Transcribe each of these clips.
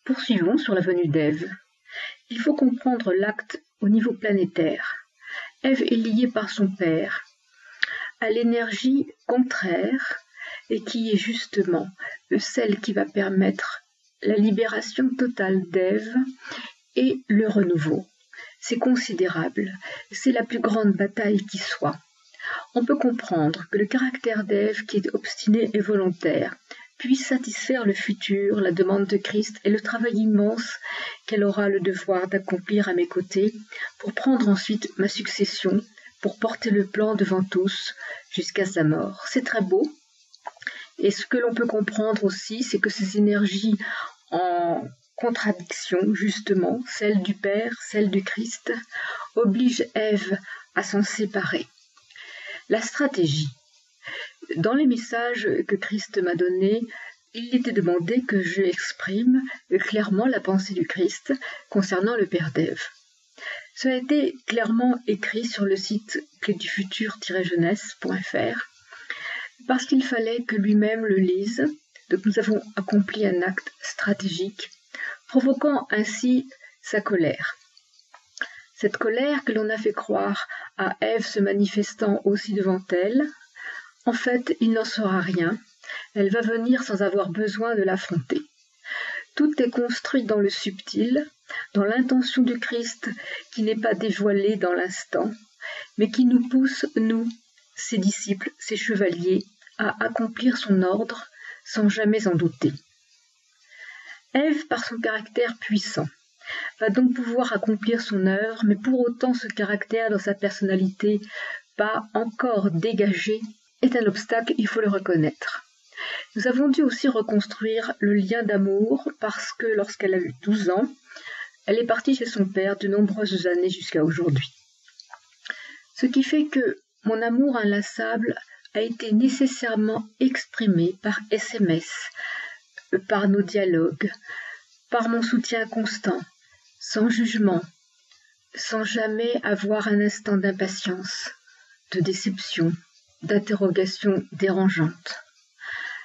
Poursuivons sur la venue d'Ève. Il faut comprendre l'acte au niveau planétaire. Ève est liée par son père à l'énergie contraire et qui est justement celle qui va permettre la libération totale d'Ève et le renouveau. C'est considérable, c'est la plus grande bataille qui soit. On peut comprendre que le caractère d'Ève, qui est obstiné et volontaire, puisse satisfaire le futur, la demande de Christ et le travail immense qu'elle aura le devoir d'accomplir à mes côtés pour prendre ensuite ma succession, pour porter le plan devant tous jusqu'à sa mort. C'est très beau. Et ce que l'on peut comprendre aussi, c'est que ces énergies en contradiction, justement, celle du Père, celle du Christ, obligent Ève à s'en séparer. La stratégie. Dans les messages que Christ m'a donnés, il était demandé que je exprime clairement la pensée du Christ concernant le Père d'Ève. Cela a été clairement écrit sur le site clédufutur-jeunesse.fr parce qu'il fallait que lui-même le lise. Donc nous avons accompli un acte stratégique, provoquant ainsi sa colère. Cette colère que l'on a fait croire à Ève se manifestant aussi devant elle, en fait, il n'en sera rien. Elle va venir sans avoir besoin de l'affronter. Tout est construit dans le subtil, dans l'intention du Christ qui n'est pas dévoilée dans l'instant, mais qui nous pousse, nous, ses disciples, ses chevaliers, à accomplir son ordre sans jamais en douter. Ève, par son caractère puissant, va donc pouvoir accomplir son œuvre, mais pour autant ce caractère dans sa personnalité pas encore dégagé est un obstacle, il faut le reconnaître. Nous avons dû aussi reconstruire le lien d'amour parce que lorsqu'elle a eu 12 ans, elle est partie chez son père de nombreuses années jusqu'à aujourd'hui. Ce qui fait que mon amour inlassable a été nécessairement exprimé par SMS, par nos dialogues, par mon soutien constant, sans jugement, sans jamais avoir un instant d'impatience, de déception, d'interrogation dérangeante.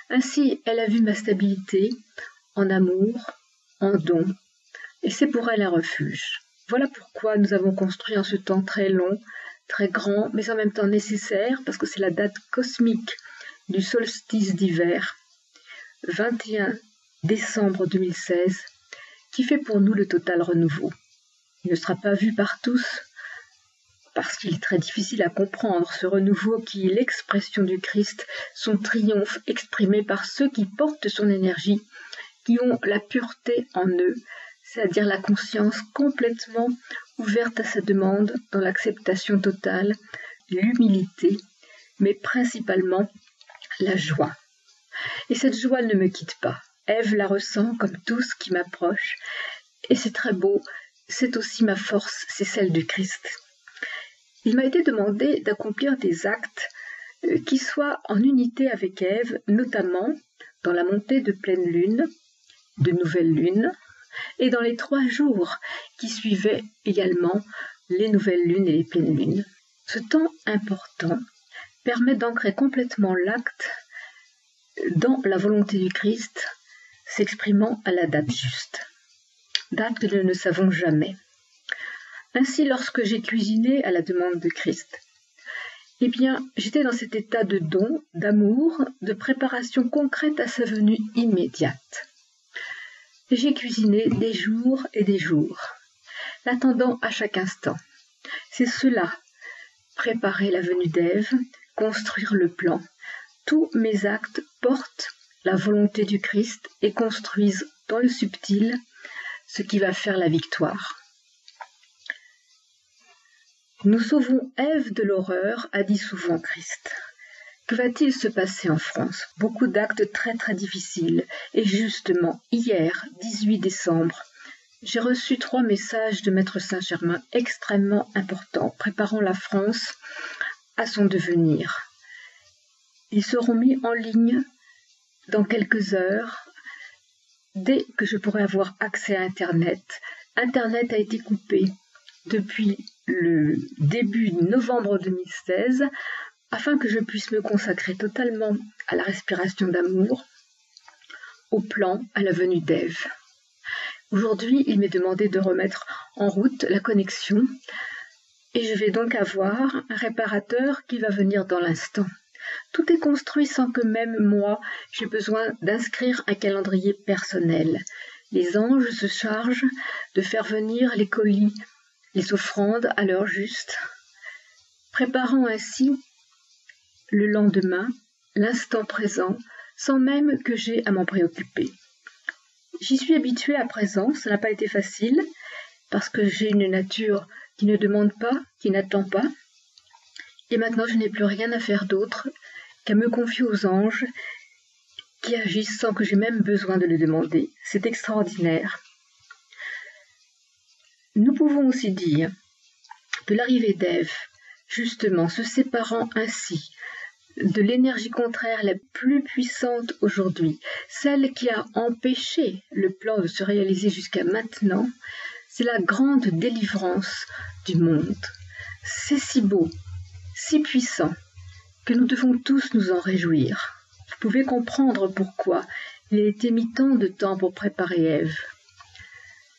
Ainsi, elle a vu ma stabilité en amour, en don, et c'est pour elle un refuge. Voilà pourquoi nous avons construit en ce temps très long, très grand, mais en même temps nécessaire, parce que c'est la date cosmique du solstice d'hiver, 21 décembre 2016, qui fait pour nous le total renouveau. Il ne sera pas vu par tous, parce qu'il est très difficile à comprendre ce renouveau qui est l'expression du Christ, son triomphe exprimé par ceux qui portent son énergie, qui ont la pureté en eux, c'est-à-dire la conscience complètement ouverte à sa demande dans l'acceptation totale, l'humilité, mais principalement la joie. Et cette joie ne me quitte pas. Ève la ressent comme tout ce qui m'approche, et c'est très beau, c'est aussi ma force, c'est celle du Christ. Il m'a été demandé d'accomplir des actes qui soient en unité avec Ève, notamment dans la montée de pleine lune, de nouvelle lune, et dans les 3 jours qui suivaient également les nouvelles lunes et les pleines lunes. Ce temps important permet d'ancrer complètement l'acte dans la volonté du Christ, s'exprimant à la date juste. Date que nous ne savons jamais. Ainsi, lorsque j'ai cuisiné à la demande de Christ, j'étais dans cet état de don, d'amour, de préparation concrète à sa venue immédiate. J'ai cuisiné des jours et des jours, l'attendant à chaque instant. C'est cela, préparer la venue d'Ève, construire le plan. Tous mes actes portent la volonté du Christ et construisent dans le subtil ce qui va faire la victoire. Nous sauvons Ève de l'horreur, a dit souvent Christ. Que va-t-il se passer en France? Beaucoup d'actes très très difficiles. Et justement, hier, 18 décembre, j'ai reçu 3 messages de Maître Saint-Germain extrêmement importants, préparant la France à son devenir. Ils seront mis en ligne dans quelques heures, dès que je pourrai avoir accès à Internet. Internet a été coupé depuis le début novembre 2016, afin que je puisse me consacrer totalement à la respiration d'amour, au plan, à la venue d'Ève. Aujourd'hui, il m'est demandé de remettre en route la connexion et je vais donc avoir un réparateur qui va venir dans l'instant. Tout est construit sans que même moi, j'ai besoin d'inscrire un calendrier personnel. Les anges se chargent de faire venir les colis, les offrandes à l'heure juste, préparant ainsi le lendemain, l'instant présent, sans même que j'aie à m'en préoccuper. J'y suis habituée à présent, ça n'a pas été facile, parce que j'ai une nature qui ne demande pas, qui n'attend pas, et maintenant je n'ai plus rien à faire d'autre qu'à me confier aux anges qui agissent sans que j'aie même besoin de le demander. C'est extraordinaire. Nous pouvons aussi dire que l'arrivée d'Ève, justement se séparant ainsi de l'énergie contraire la plus puissante aujourd'hui, celle qui a empêché le plan de se réaliser jusqu'à maintenant, c'est la grande délivrance du monde. C'est si beau, si puissant, que nous devons tous nous en réjouir. Vous pouvez comprendre pourquoi il a été mis tant de temps pour préparer Ève.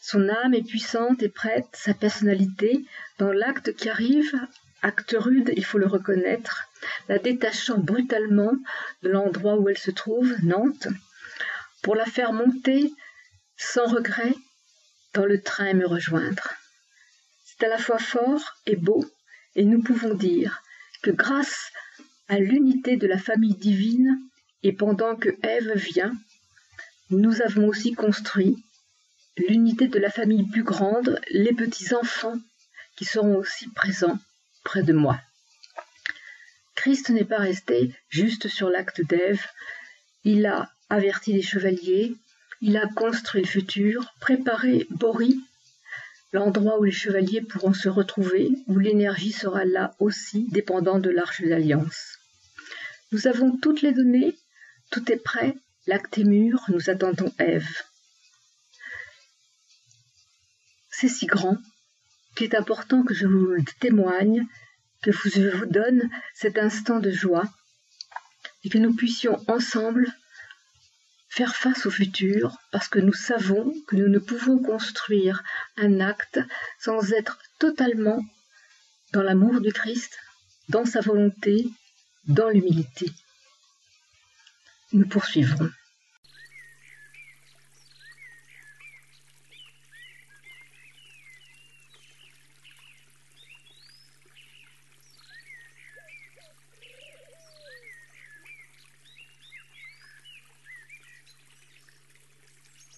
Son âme est puissante et prête, sa personnalité, dans l'acte qui arrive, acte rude, il faut le reconnaître, la détachant brutalement de l'endroit où elle se trouve, Nantes, pour la faire monter sans regret dans le train et me rejoindre. C'est à la fois fort et beau, et nous pouvons dire que grâce à l'unité de la famille divine, et pendant que Ève vient, nous avons aussi construit l'unité de la famille plus grande, les petits-enfants qui seront aussi présents près de moi. Christ n'est pas resté juste sur l'acte d'Ève, il a averti les chevaliers, il a construit le futur, préparé Bori, l'endroit où les chevaliers pourront se retrouver, où l'énergie sera là aussi, dépendant de l'Arche d'Alliance. Nous avons toutes les données, tout est prêt, l'acte est mûr, nous attendons Ève. C'est si grand qu'il est important que je vous le témoigne, que je vous donne cet instant de joie et que nous puissions ensemble faire face au futur, parce que nous savons que nous ne pouvons construire un acte sans être totalement dans l'amour du Christ, dans sa volonté, dans l'humilité. Nous poursuivrons.